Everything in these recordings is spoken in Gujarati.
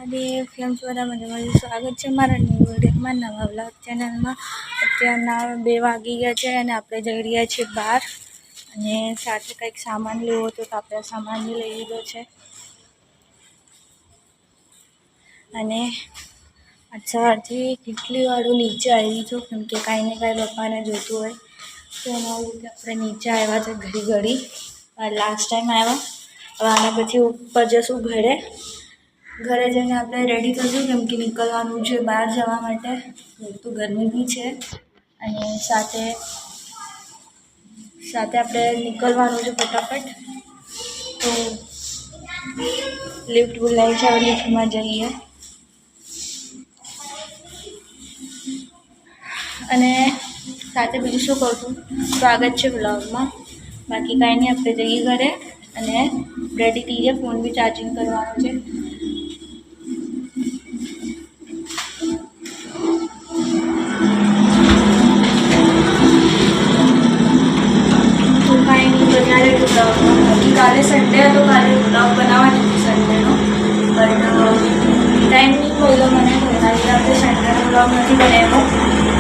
દેવ કેમ છો બધા મજામાં? સ્વાગત છે મારા ન્યૂ વિડીયોમાં, નવા વ્લોગ ચેનલમાં. અત્યારના 2 વાગી ગયા છે અને આપણે જઈ રહ્યા છીએ બહાર, અને સાથે કંઈક સામાન લેવો હતો તો આપણે સામાન બી લઈ લીધો છે. અને સવારથી કેટલી વાળું નીચે આવી છું, કેમ કે કાંઈ ને કાંઈ પપ્પાને જોઈતું હોય તો એના લીધે આપણે નીચે આવ્યા છે ઘડી. લાસ્ટ ટાઈમ આવ્યા, હવે આના પછી ઉપર જશું ઘરે જઈને આપણે રેડી થશું, કેમ કે નીકળવાનું છે બહાર જવા માટે. તો ગરમી બી છે અને સાથે આપણે નીકળવાનું છે ફટાફટ. તો લિફ્ટ બોલાવી છે, હવે લિફ્ટમાં જઈએ. અને સાથે બીજું શું કહું છું, સ્વાગત છે વ્લોગમાં. બાકી કાંઈ નહીં, આપણે જઈએ ઘરે અને રેડી થઈએ. ફોન બી ચાર્જિંગ કરવાનો છે. કાલે સન્ડે હતો, કાલે વ્લોગ બનાવવાની હતી સન્ડેનો, બટ ટાઈમ નહીં મળ્યો મને, તો એના લીધે આપણે સન્ડેનો વ્લોગ નથી બનાવ્યો.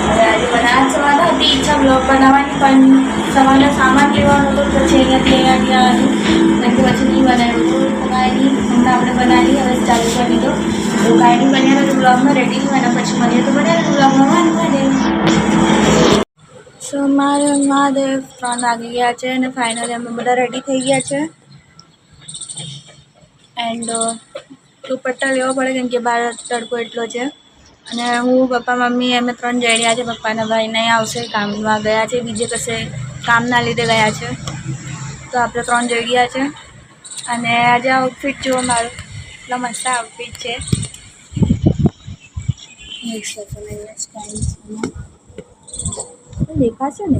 હવે આજે સવારે હતી ઈચ્છા વ્લોગ બનાવવાની, પણ સવારે સામાન લેવાનો હતો, પછી અહીંયાથી આવવાનું, કારણ કે પછી નહીં બનાવ્યું. તો કાંઈ નહીં, હમણાં આપણે બનાવી, હવે ચાલુ કરી દીધો. તો કાંઈ નહીં, બન્યા તો વ્લોગમાં રેડી થયું, એના પછી મળીએ તો બન્યા વ્લોગમાં મહાદેવ. સો મારે મહાદેવ 3 વાગી ગયા છે અને ફાઇનલી અમે બધા રેડી થઈ ગયા છે. એન્ડ દુપટ્ટા લેવો પડે, કેમ કે બહાર તડકો એટલો છે. અને હું, પપ્પા, મમ્મી અમે 3 જઈ રહ્યા છે. પપ્પાના ભાઈ નહીં આવશે, કામમાં ગયા છે, બીજે કશે કામના લીધે ગયા છે. તો આપણે 3 જઈ રહ્યા છે. અને આજે આઉટફિટ જુઓ મારું, એટલો મસ્ત આઉટફિટ છે. દેખાશે ને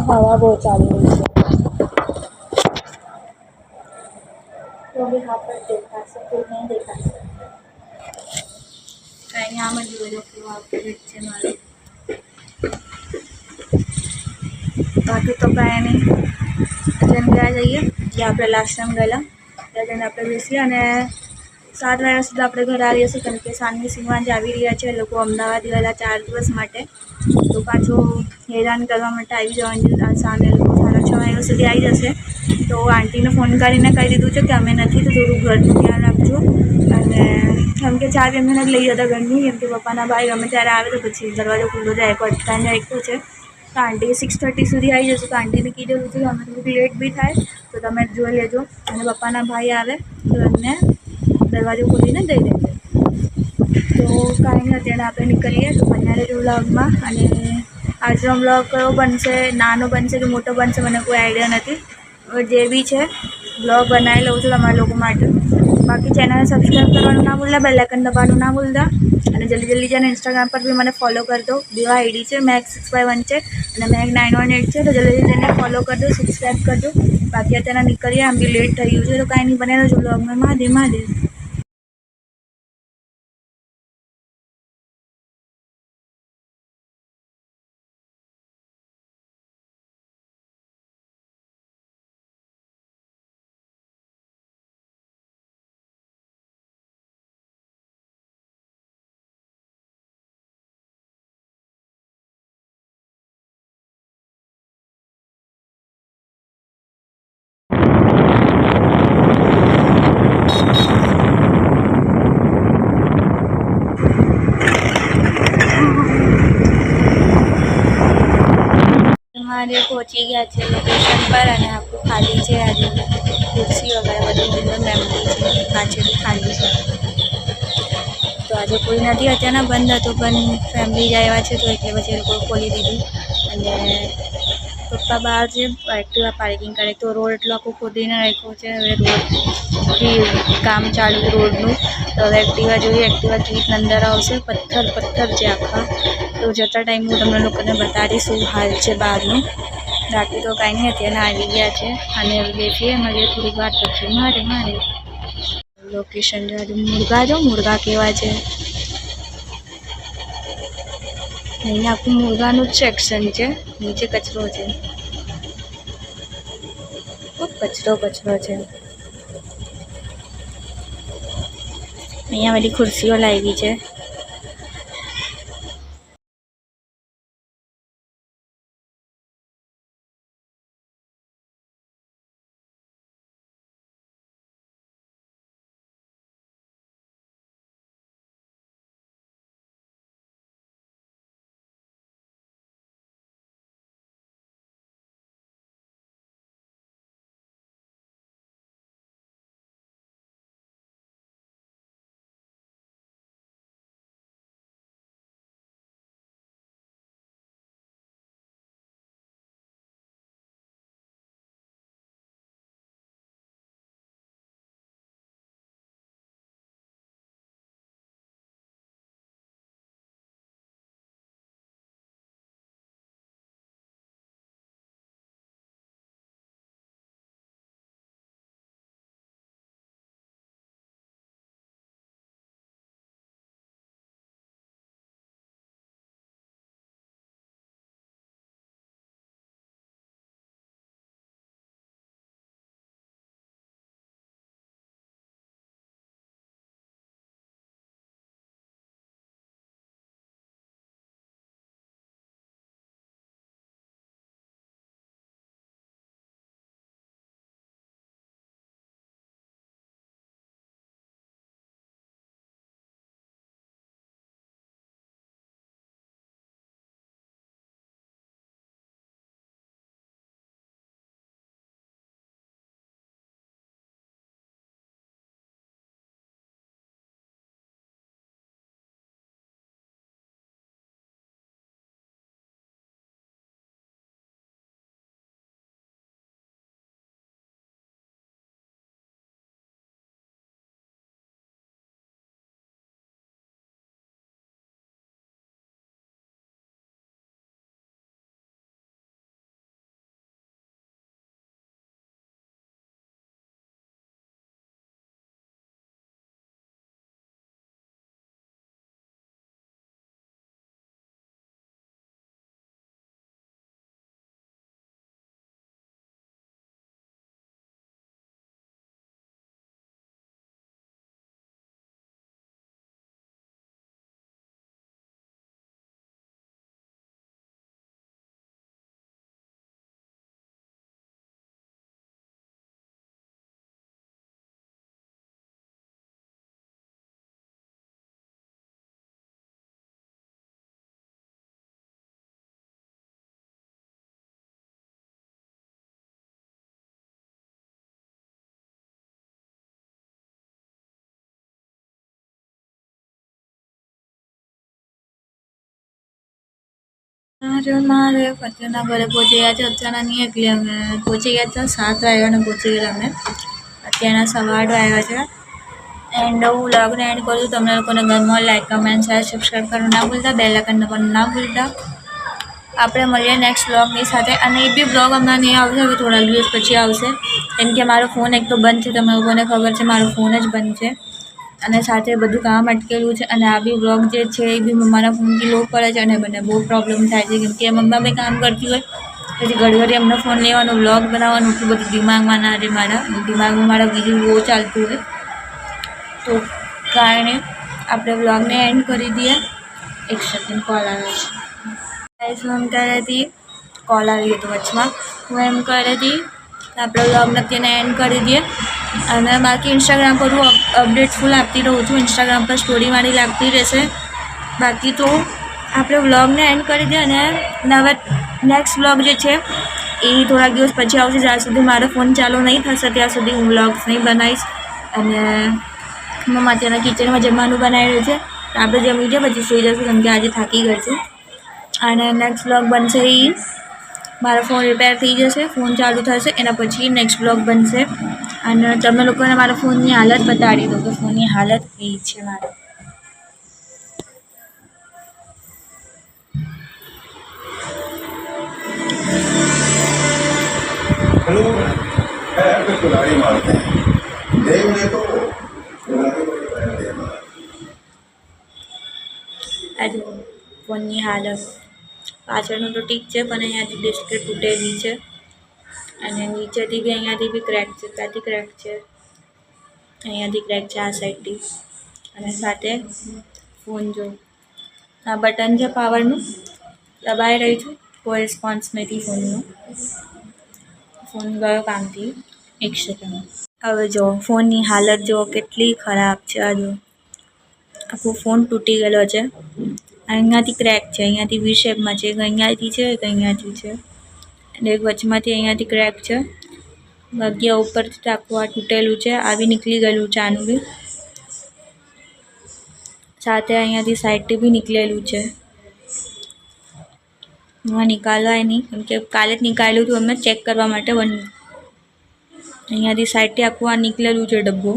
હવા બહુ ચાલી રહી છે, તો બી હા પર દેખાશે, કોઈ નહીં દેખાશે. કાંઈ આમ જ જોઈ લો કેવું આઉટફિટ છે મારું. બાકી તો કાંઈ નહીં, જેમ ત્યાં જઈએ જે આપણે લાસ્ટ ટાઈમ ગયેલા ત્યાં જઈને આપણે બેસીએ અને 7 વાગ્યા સુધી આપણે ઘરે આવીશું, કેમ કે સાંજની સિંગમાં જ આવી રહ્યા છે લોકો અમદાવાદ ગયેલા 4 દિવસ માટે. તો પાછું હેરાન કરવા માટે આવી જવાની, સાંજે લોકો 6:30 વાગ્યા સુધી આવી જશે. તો આંટીને ફોન કરીને કહી દીધું છે કે અમે નથી, તો થોડું ઘરનું ધ્યાન રાખજો. અને કેમ કે 4 એમને જ લઈ જતા ઘરની, કેમ કે પપ્પાના ભાઈ ગમે ત્યારે આવે તો પછી દરવાજો ખુલ્લો જાય, એક અટકાઈને રાખ્યો છે. તો આંટી 6:30 સુધી આવી જશે. તો આંટીને કીધેલું છે કે અમે થોડુંક લેટ બી થાય તો તમે જોઈ લેજો, અને પપ્પાના ભાઈ આવે તો એમને દરવાજો ખોલીને દઈ દેજો. તો કાંઈ નહીં, અત્યારે આપણે નીકળીએ. તો બન્યા રહેજો વ્લોગમાં. અને આજનો વ્લોગ કયો બનશે, નાનો બનશે કે મોટો બનશે મને કોઈ આઈડિયા નથી. જે બી છે વ્લોગ બનાવી લઉં છું તમારા લોકો માટે. બાકી ચેનલને સબસ્ક્રાઈબ કરવાનું ના ભૂલતા, બેલ આઇકન દબાવવાનું ના ભૂલતા. અને જલ્દી જઈને ઇન્સ્ટાગ્રામ પર બી મને ફોલો કરી દો. 2 આઈડી છે, મેક651 છે અને મેક918 છે. તો જલ્દી જઈને ફોલો કરી દો, સબસ્ક્રાઈબ કરજો. બાકી અત્યારે નીકળીએ, આમ બી લેટ થઈ ગયું છે. તો કાંઈ નહીં, બને રહેજો વ્લોગમાં. મહાદેવ મહાદેવ. અમારે પહોંચી ગયા છે લોકેશન પર, અને આપણું ખાલી છે. આજે ખુરશી વગેરે બધું મેમરી છે, પાછળ ખાલી છે. તો આજે કોઈ નથી, અત્યારના બંધ હતું, પણ ફેમિલી જ આવ્યા છે તો એટલે પછી એ લોકો ખોલી દીધું. અને પપ્પા બહાર છે, એક્ટિવા પાર્કિંગ કરે. તો રોડ એટલો આખો ખોદીને રાખ્યો છે. હવે રોડથી કામ ચાલુ રોડનું, તો હવે એક્ટિવા જોઈએ, એક્ટિવા કેવી રીતે અંદર આવશે. પથ્થર છે આખા. તો જતા ટાઈમ હું તમને લોકોને બતાવીશ શું હાલ છે બહારનું. બાકી તો કાંઈ નહીં, અત્યારે આવી ગયા છે. અને બેસીએ, મળીએ થોડીક વાર પછી. મારે લોકેશન જો મુર્ગા કેવા છે. અહીંયા આખું મુર્ગાનું જ સેક્શન છે, નીચે કચરો છે. ખૂબ કચરો કચરો છે. અહીંયા બધી ખુરશીઓ લાવી છે. મારે ફતેના ઘરે પહોંચી ગયા છે. અત્યારના નહીં એટલે અમે પહોંચી ગયા હતા 7 વાગ્યાને પહોંચી ગયા અમે. અત્યારના 8:15 વાગ્યા છે. એન્ડ હું વ્લોગને એન્ડ કરું. તમને લોકોને ગમો લાઈક કમેન્ટ શેર સબસ્ક્રાઈબ કરવાનું ના ભૂલતા. બેલ આઇકન દબાવવાનું ના ભૂલતા. આપણે મળીએ નેક્સ્ટ વ્લોગની સાથે. અને એ બી વ્લોગ હમણાં નહીં આવશે, હવે થોડા દિવસ પછી આવશે. કેમ કે મારો ફોન એક તો બંધ છે, તમે લોકોને ખબર છે મારો ફોન જ બંધ છે. અને સાથે બધું કામ અટકેલું છે. અને આ બી વ્લોગ જે છે એ બી મમ્માના ફોનથી લો પડે છે અને મને બહુ પ્રોબ્લેમ થાય છે. કેમ કે મમ્મા બી કામ કરતી હોય, પછી ઘડી ઘડી એમનો ફોન લેવાનો, વ્લોગ બનાવવાનું એટલું બધું દિમાગમાં ના રહે. દિમાગમાં મારા બીજું બહુ ચાલતું હોય. તો કાંઈ નહીં, આપણે વ્લોગને એન્ડ કરી દઈએ. એક સેકન્ડ, કોલ આવે છે. હું એમ કહી રહી હતી, કોલ આવી ગયો વચમાં. હું એમ કહી રહી હતી કે આપણે વ્લોગને તેને એન્ડ કરી દઈએ. અને બાકી ઇન્સ્ટાગ્રામ પર હું અપડેટ ફૂલ આપતી રહું છું. ઇન્સ્ટાગ્રામ પર સ્ટોરી મારી લાગતી રહેશે. બાકી તો આપણે વ્લોગને એન્ડ કરી દઈએ. અને નેક્સ્ટ વ્લોગ જે છે એ થોડાક દિવસ પછી આવશે. જ્યાં સુધી મારો ફોન ચાલુ નહીં થશે ત્યાં સુધી હું વ્લોગ્સ નહીં બનાવીશ. અને મમ્મા અત્યારના કિચનમાં જમવાનું બનાવી રહ્યું છે. આપણે જમી છે પછી સુઈ જશું, કેમ કે આજે થાકી ગઈ છું. અને નેક્સ્ટ વ્લોગ બનશે એ મારો ફોન રિપેર થઈ જશે, ફોન ચાલુ થશે, એના પછી નેક્સ્ટ વ્લોગ બનશે. અને તમે લોકોને મારા ફોનની હાલત બતાડી દો કે ફોનની હાલત કેવી છે મારી. આ જો ફોનની હાલત. પાછળનું તો ઠીક છે, પણ અહીંયાથી ડિસ્પ્લે તૂટેલી છે. અને નીચેથી બી અહીંયાથી બી ક્રેક છે, ત્યાંથી ક્રેક છે, અહીંયાથી ક્રેક છે આ સાઈડથી. અને સાથે ફોન જો આ બટન છે પાવરનું, દબાઈ રહી છું, કોઈ રિસ્પોન્સ નથી ફોનનો. ફોન ગયો કામથી. એક સેકન્ડ. હવે જો ફોનની હાલત જો કેટલી ખરાબ છે. આ જો આખો ફોન તૂટી ગયેલો છે. અહીંયાથી ક્રેક છે, અહીંયાથી વી શેપમાં છે, એક અહીંયાથી છે, એક અહીંયાથી છે, અને એક વચમાંથી અહીંયાથી ક્રેક છે. બાકી આ ઉપરથી આખું આ તૂટેલું છે. આ બી નીકળી ગયેલું છે આનું બી. સાથે અહીંયાથી સાઈડથી બી નીકળેલું છે. હું નિકાલવાય નહીં કેમ કે કાલે જ નીકાળ્યું હતું અમે ચેક કરવા માટે. અહીંયાથી સાઈડથી આખું આ નીકળેલું છે ડબ્બો.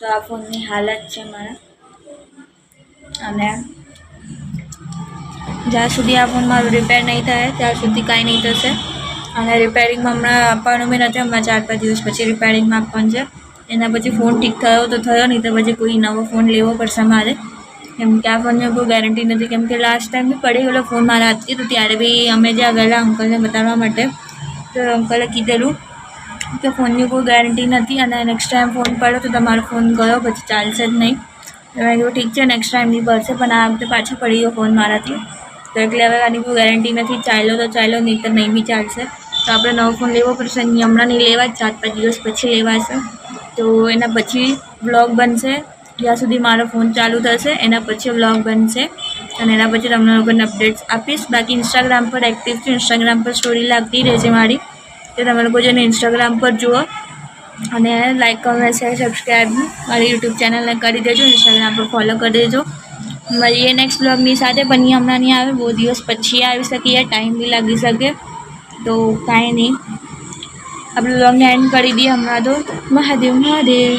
તો આ ફોનની હાલત છે મારા. અને જ્યાં સુધી આ ફોન મારું રિપેર નહીં થાય ત્યાં સુધી કાંઈ નહીં થશે. અને રિપેરિંગમાં હમણાં આપવાનું બી નથી. હમણાં 4-5 દિવસ પછી રિપેરિંગમાં આપવાનું છે. એના પછી ફોન ઠીક થયો તો થયો, નહીં તો પછી કોઈ નવો ફોન લેવો પડશે મારે. કેમ કે આ ફોનની કોઈ ગેરંટી નથી. કેમ કે લાસ્ટ ટાઈમ બી પડી ગયેલો ફોન મારા હાથથી, તો ત્યારે બી અમે જ્યાં ગયેલા અંકલને બતાવવા માટે, તો અંકલે કીધેલું કે ફોનની કોઈ ગેરંટી નથી, અને નેક્સ્ટ ટાઈમ ફોન પડ્યો તો તમારો ફોન ગયો પછી ચાલશે જ નહીં. મેં કીધું ઠીક છે, નેક્સ્ટ ટાઈમની પડશે, પણ આ વખતે પાછો પડી ગયો ફોન મારાથી. તો એટલે હવે આની કોઈ ગેરંટી નથી. ચાલ્યો તો ચાલ્યો, નહીં તો નહીં બી ચાલશે. તો આપણે નવો ફોન લેવો પડશે. હમણાં નહીં લેવા, 4-5 દિવસ પછી લેવાશે. તો એના પછી વ્લોગ બનશે. જ્યાં સુધી મારો ફોન ચાલુ થશે એના પછી વ્લોગ બનશે, અને એના પછી તમને લોકોને અપડેટ્સ આપીશ. બાકી ઇન્સ્ટાગ્રામ પર એક્ટિવ છું. ઇન્સ્ટાગ્રામ પર સ્ટોરી લાગતી રહેશે મારી, તો તમે લોકો જઈને ઇન્સ્ટાગ્રામ પર જુઓ. અને લાઈક, કમેન્ટ, શેર, સબસ્ક્રાઈબ મારી યુટ્યુબ ચેનલને કરી દેજો. ઇન્સ્ટાગ્રામ પર ફોલો કરી દેજો. મળીએ નેક્સ્ટ બ્લોગની સાથે. પણ એ હમણાં નહીં આવે, બહુ દિવસ પછી આવી શકીએ, ટાઈમ બી લાગી શકે. તો કાંઈ નહીં, આપણે બ્લોગને એન્ડ કરી દઈએ હમણાં. તો મહાદેવ મહાદેવ.